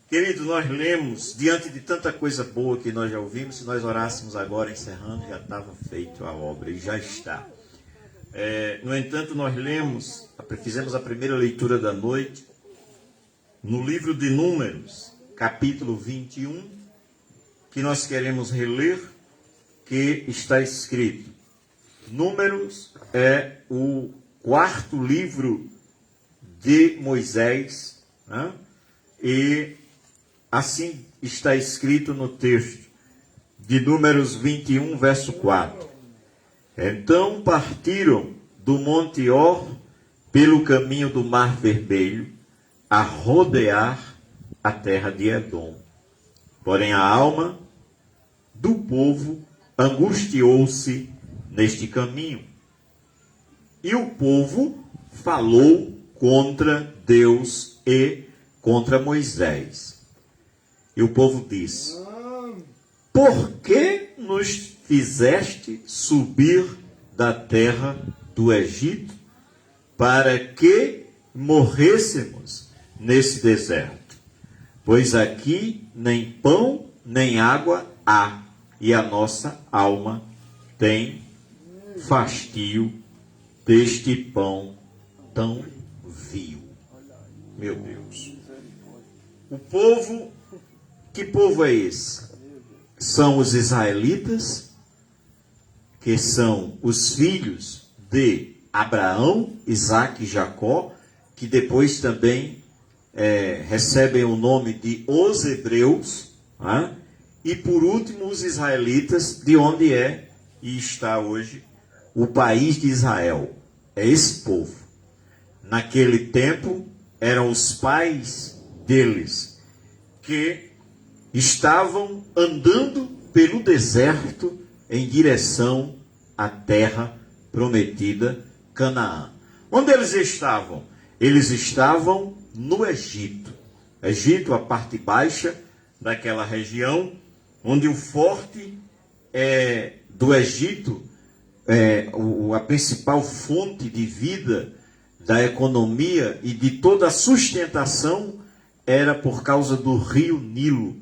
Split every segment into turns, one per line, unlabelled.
Querido, nós lemos, diante de tanta coisa boa que nós já ouvimos, se nós orássemos agora, encerrando, já estava feita a obra, e já está. No entanto, nós lemos, fizemos a primeira leitura da noite, no livro de Números, capítulo 21, que nós queremos reler, que está escrito. Números é o quarto livro de Moisés, né? E assim está escrito no texto de Números 21, verso 4. Então partiram do Monte Hor pelo caminho do Mar Vermelho, a rodear a terra de Edom. Porém a alma do povo angustiou-se neste caminho. E o povo falou contra Deus e contra Moisés. E o povo disse: por que nos fizeste subir da terra do Egito para que morrêssemos nesse deserto? Pois aqui nem pão nem água há, e a nossa alma tem fastio deste pão tão vil. Meu Deus. O povo, que povo é esse? São os israelitas, que são os filhos de Abraão, Isaque e Jacó, que depois também recebem o nome de os hebreus, né? E por último os israelitas, de onde é e está hoje o país de Israel. É esse povo. Naquele tempo eram os pais deles que estavam andando pelo deserto em direção à terra prometida, Canaã. Onde eles estavam? Eles estavam no Egito. Egito, a parte baixa daquela região, onde o forte do Egito, a principal fonte de vida, da economia e de toda a sustentação era por causa do rio Nilo.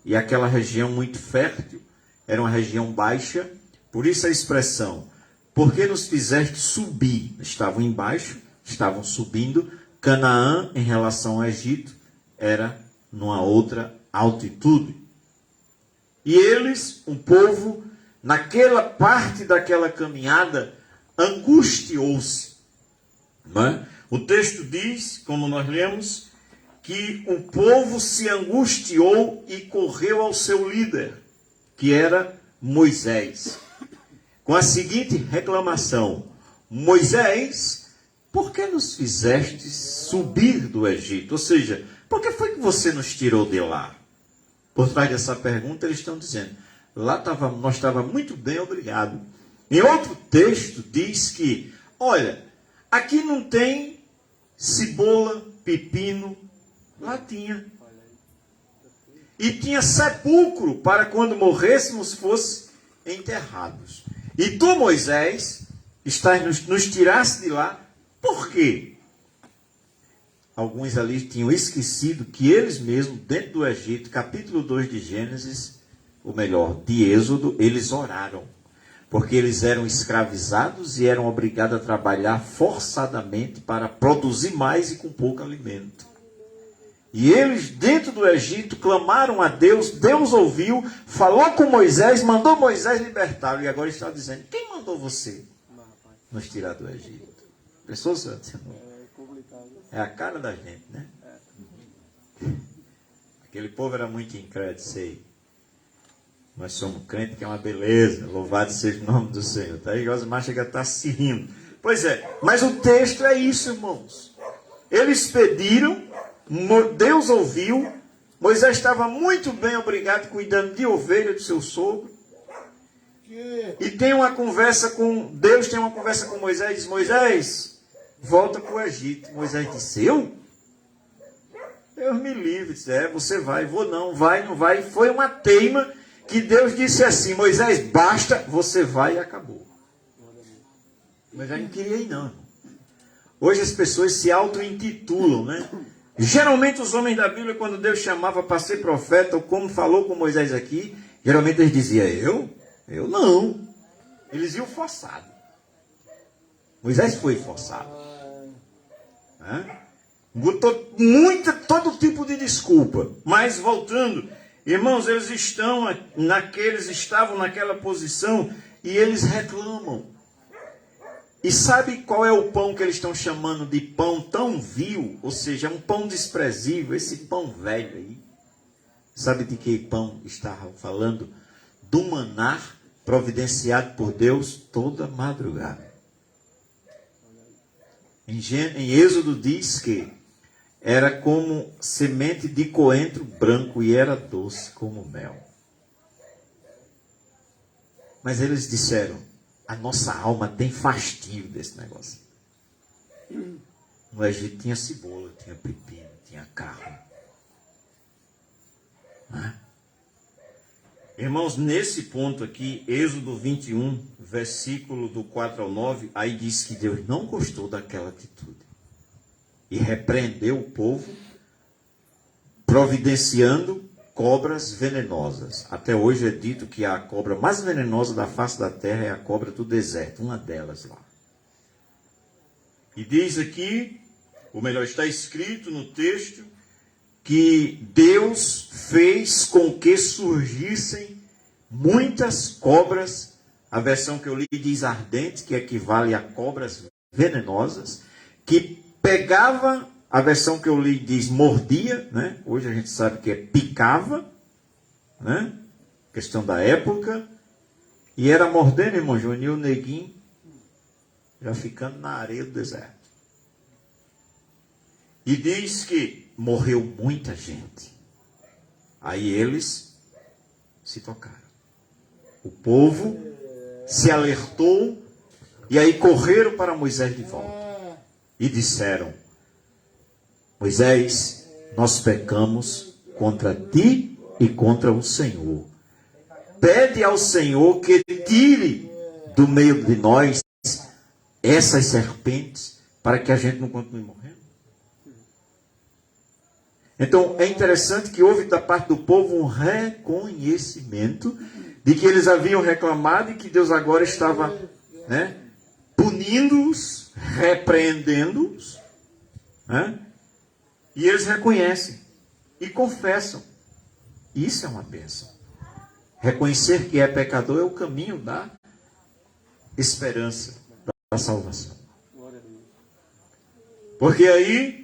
E aquela região muito fértil, era uma região baixa, por isso a expressão, por que nos fizeste subir? Estavam embaixo, estavam subindo. Canaã, em relação ao Egito, era numa outra altitude. E eles, um povo, naquela parte daquela caminhada, angustiou-se. Né? O texto diz, como nós lemos, que o povo se angustiou e correu ao seu líder, que era Moisés, com a seguinte reclamação: Moisés, por que nos fizeste subir do Egito? Ou seja, por que foi que você nos tirou de lá? Por trás dessa pergunta eles estão dizendo, nós estávamos muito bem, obrigado. Em outro texto diz que, olha, aqui não tem cebola, pepino, lá tinha. E tinha sepulcro para quando morrêssemos fosse enterrados. E tu, Moisés, nos tiraste de lá, por quê? Alguns ali tinham esquecido que eles mesmos, dentro do Egito, capítulo 2 de Gênesis, ou melhor, de Êxodo, eles oraram. Porque eles eram escravizados e eram obrigados a trabalhar forçadamente para produzir mais e com pouco alimento. E eles, dentro do Egito, clamaram a Deus, Deus ouviu, falou com Moisés, mandou Moisés libertá-lo. E agora está dizendo, quem mandou você nos tirar do Egito? Pensou, senhor? É a cara da gente, né? Aquele povo era muito incrédulo, sei. Nós somos crentes, que é uma beleza. Louvado seja o nome do Senhor. Tá aí, Josimar chega a estar se rindo. Pois é, mas o texto é isso, irmãos. Eles pediram, Deus ouviu. Moisés estava muito bem, obrigado, cuidando de ovelha do seu sogro. E tem uma conversa com Deus, tem uma conversa com Moisés, diz, Moisés, volta para o Egito. Moisés disse, eu? Deus me livre. Disse, você vai. Vou não, vai, não vai. Foi uma teima que Deus disse assim, Moisés, basta, você vai e acabou. Moisés não queria ir não. Hoje as pessoas se auto-intitulam, né? Geralmente os homens da Bíblia, quando Deus chamava para ser profeta, ou como falou com Moisés aqui, geralmente eles diziam, eu não. Eles iam forçado. Moisés foi forçado. Botou todo tipo de desculpa. Mas voltando, irmãos, eles estavam naquela posição e eles reclamam. E sabe qual é o pão que eles estão chamando de pão tão vil? Ou seja, um pão desprezível, esse pão velho aí. Sabe de que pão estava falando? Do maná providenciado por Deus toda madrugada. Em Êxodo diz que era como semente de coentro branco e era doce como mel. Mas eles disseram, a nossa alma tem fastio desse negócio. No Egito tinha cebola, tinha pepino, tinha carne. Irmãos, nesse ponto aqui, Êxodo 21, versículo do 4 ao 9, aí diz que Deus não gostou daquela atitude. E repreendeu o povo, providenciando cobras venenosas. Até hoje é dito que a cobra mais venenosa da face da terra é a cobra do deserto, uma delas lá. E diz aqui, ou melhor, está escrito no texto, que Deus fez com que surgissem muitas cobras, a versão que eu li diz ardente, que equivale a cobras venenosas, que pegava, a versão que eu li diz mordia, né? Hoje a gente sabe que é picava, né? Questão da época, e era mordendo, irmão Júnior, e o neguinho já ficando na areia do deserto. E diz que morreu muita gente. Aí eles se tocaram. O povo se alertou e aí correram para Moisés de volta. E disseram, Moisés, nós pecamos contra ti e contra o Senhor. Pede ao Senhor que tire do meio de nós essas serpentes para que a gente não continue morrendo. Então, é interessante que houve da parte do povo um reconhecimento de que eles haviam reclamado e que Deus agora estava, punindo-os, repreendendo-os. E eles reconhecem e confessam. Isso é uma bênção. Reconhecer que é pecador é o caminho da esperança, da salvação. Porque aí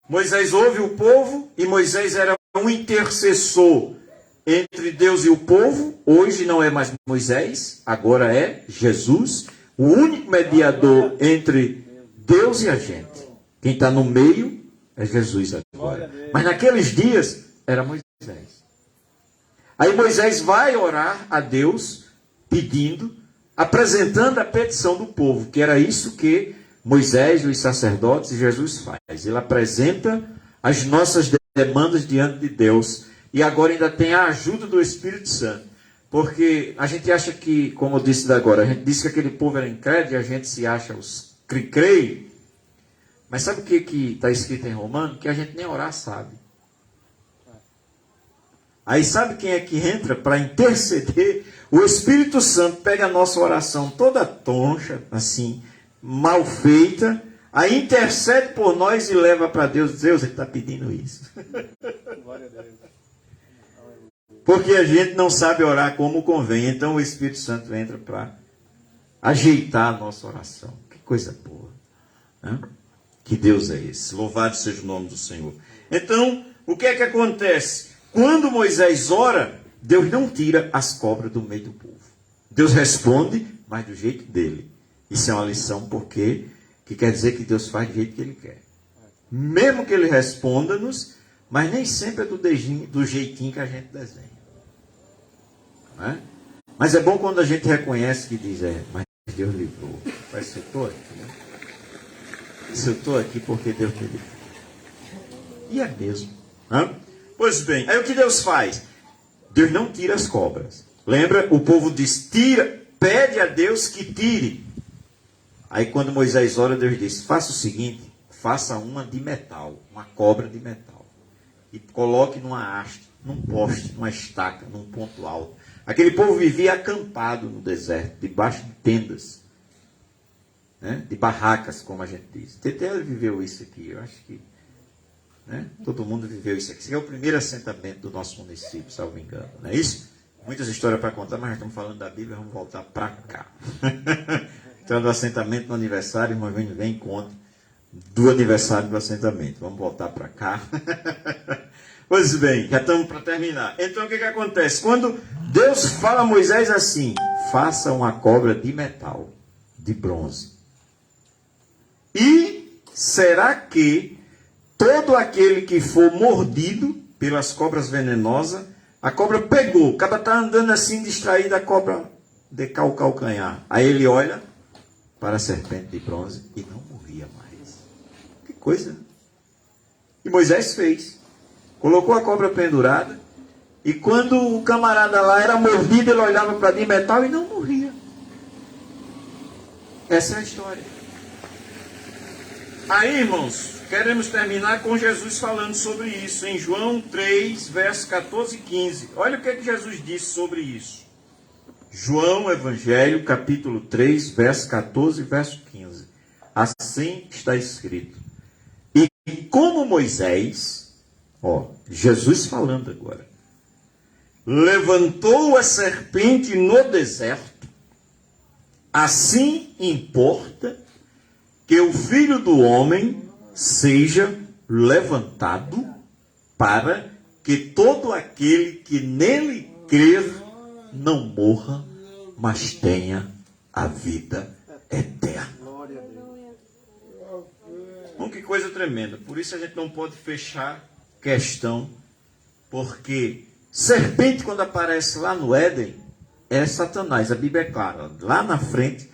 Moisés ouve o povo, e Moisés era um intercessor entre Deus e o povo. Hoje não é mais Moisés, agora é Jesus, o único mediador entre Deus e a gente. Quem está no meio é Jesus agora. Mas naqueles dias era Moisés. Aí Moisés vai orar a Deus, pedindo, apresentando a petição do povo, que era isso que Moisés, os sacerdotes e Jesus faz. Ele apresenta as nossas demandas diante de Deus. E agora ainda tem a ajuda do Espírito Santo. Porque a gente acha que, como eu disse agora, a gente disse que aquele povo era incrédulo e a gente se acha os cri-crei. Mas sabe o que está escrito em Romano? Que a gente nem orar sabe. Aí sabe quem é que entra para interceder? O Espírito Santo pega a nossa oração toda toncha, assim, mal feita, aí intercede por nós e leva para Deus. Deus, ele está pedindo isso. Porque a gente não sabe orar como convém. Então o Espírito Santo entra para ajeitar a nossa oração. Que coisa boa, né? Que Deus é esse. Louvado seja o nome do Senhor. Então, o que é que acontece? Quando Moisés ora, Deus não tira as cobras do meio do povo. Deus responde, mas do jeito dele. Isso é uma lição, porque que quer dizer que Deus faz do jeito que Ele quer. Mesmo que Ele responda-nos, mas nem sempre é do jeitinho que a gente desenha. Não é? Mas é bom quando a gente reconhece que diz, mas Deus livrou. Mas se eu estou aqui, né? Se eu estou aqui porque Deus me livrou. E é mesmo. Né? Pois bem, aí o que Deus faz? Deus não tira as cobras. Lembra? O povo diz, tira, pede a Deus que tire. Aí quando Moisés ora, Deus diz, faça o seguinte, faça uma de metal, uma cobra de metal. E coloque numa haste, num poste, numa estaca, num ponto alto. Aquele povo vivia acampado no deserto, debaixo de tendas, né? De barracas, como a gente diz. Teté viveu isso aqui, eu acho que, né? Todo mundo viveu isso aqui. Esse é o primeiro assentamento do nosso município, salvo engano, não é isso? Muitas histórias para contar, mas nós estamos falando da Bíblia, vamos voltar para cá. Então, do assentamento no aniversário, irmão, vem conta do aniversário do assentamento. Vamos voltar para cá. Pois bem, já estamos para terminar. Então, o que acontece? Quando Deus fala a Moisés assim, faça uma cobra de metal, de bronze. E será que todo aquele que for mordido pelas cobras venenosas, a cobra pegou, o cara está andando assim, distraído, a cobra decal o calcanhar. Aí ele olha para a serpente de bronze e não morria mais. Que coisa, né? E Moisés fez. Colocou a cobra pendurada, e quando o camarada lá era mordido, ele olhava para de metal e não morria. Essa é a história. Aí, irmãos, queremos terminar com Jesus falando sobre isso, em João 3, versos 14 e 15. Olha o que Jesus disse sobre isso. João, Evangelho, capítulo 3, verso 14 e verso 15. Assim está escrito. E como Moisés, Jesus falando agora, levantou a serpente no deserto, assim importa que o Filho do Homem seja levantado, para que todo aquele que nele crer não morra, mas tenha a vida eterna. Bom, que coisa tremenda. Por isso a gente não pode fechar questão, porque serpente, quando aparece lá no Éden, é Satanás. A Bíblia é clara. Lá na frente,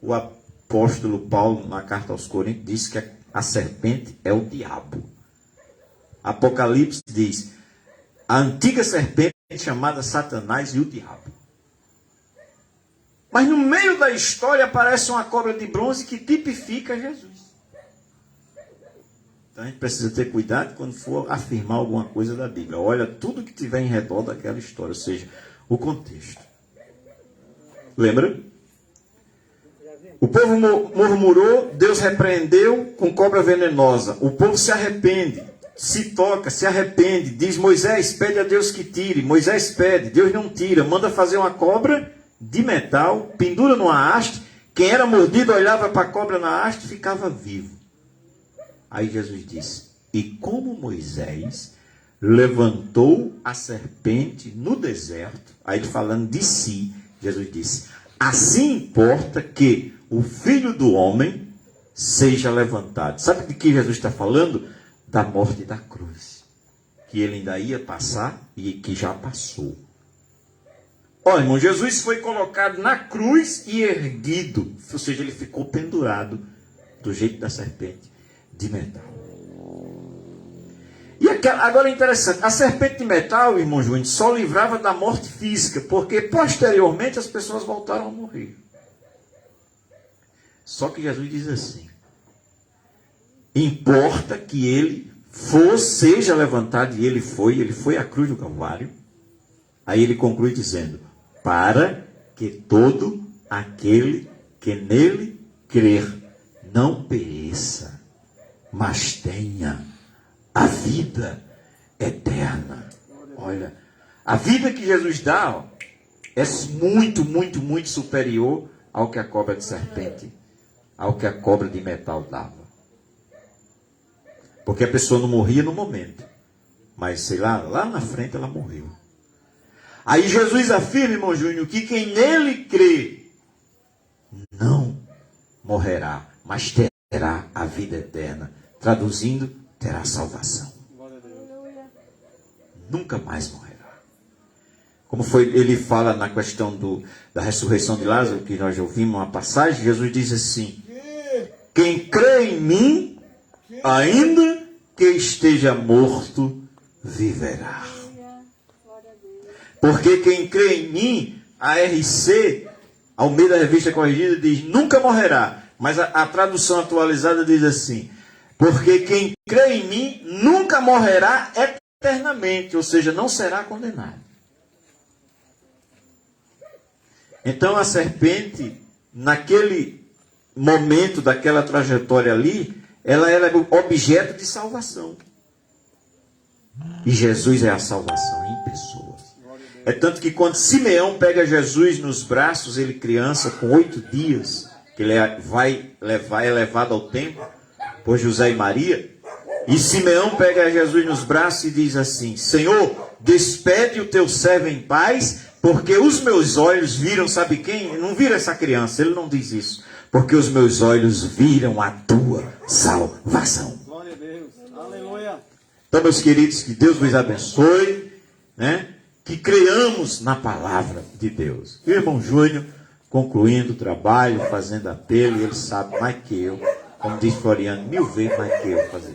o apóstolo Paulo, na carta aos Coríntios, diz que a serpente é o diabo. Apocalipse diz, a antiga serpente chamada Satanás e o diabo. Mas no meio da história aparece uma cobra de bronze que tipifica Jesus. Então a gente precisa ter cuidado quando for afirmar alguma coisa da Bíblia. Olha tudo que tiver em redor daquela história, ou seja, o contexto. Lembra? O povo murmurou, Deus repreendeu com cobra venenosa. O povo se arrepende, se toca, se arrepende. Diz Moisés, pede a Deus que tire. Moisés pede, Deus não tira. Manda fazer uma cobra de metal, pendura numa haste. Quem era mordido olhava para a cobra na haste e ficava vivo. Aí Jesus disse, e como Moisés levantou a serpente no deserto, aí ele falando de si, Jesus disse, assim importa que o Filho do Homem seja levantado. Sabe de que Jesus está falando? Da morte da cruz. Que ele ainda ia passar e que já passou. Olha, irmão, Jesus foi colocado na cruz e erguido. Ou seja, ele ficou pendurado do jeito da serpente de metal. E agora é interessante, a serpente de metal, irmão Júnior, só livrava da morte física, porque posteriormente as pessoas voltaram a morrer. Só que Jesus diz assim, importa que ele seja levantado, e ele foi à cruz do Calvário. Aí ele conclui dizendo, para que todo aquele que nele crer não pereça, mas tenha a vida eterna. Olha, a vida que Jesus dá é muito, muito, muito superior ao que a cobra de serpente, ao que a cobra de metal dava. Porque a pessoa não morria no momento, mas sei lá na frente ela morreu. Aí Jesus afirma, irmão Júnior, que quem nele crê não morrerá, mas terá a vida eterna. Traduzindo, terá salvação. Nunca mais morrerá. Como ele fala na questão da ressurreição de Lázaro, que nós já ouvimos uma passagem, Jesus diz assim, quem crê em mim, ainda que esteja morto, viverá. Porque quem crê em mim, a RC, ao meio da revista corrigida, diz, nunca morrerá. Mas a tradução atualizada diz assim, Porque quem crê em mim nunca morrerá eternamente, ou seja, não será condenado. Então a serpente, naquele momento daquela trajetória ali, ela era objeto de salvação. E Jesus é a salvação em pessoas. É tanto que quando Simeão pega Jesus nos braços, ele criança com 8 dias, que ele é levado ao templo por José e Maria, e Simeão pega Jesus nos braços e diz assim: Senhor, despede o teu servo em paz, porque os meus olhos viram, sabe quem? Não vira essa criança, ele não diz isso. Porque os meus olhos viram a tua salvação.
Glória a Deus. Aleluia.
Então, meus queridos, que Deus vos abençoe, né? Que creiamos na palavra de Deus. O irmão Júnior, concluindo o trabalho, fazendo apelo, ele sabe mais que eu, como diz Floriano, 1000 vezes mais que eu fazer.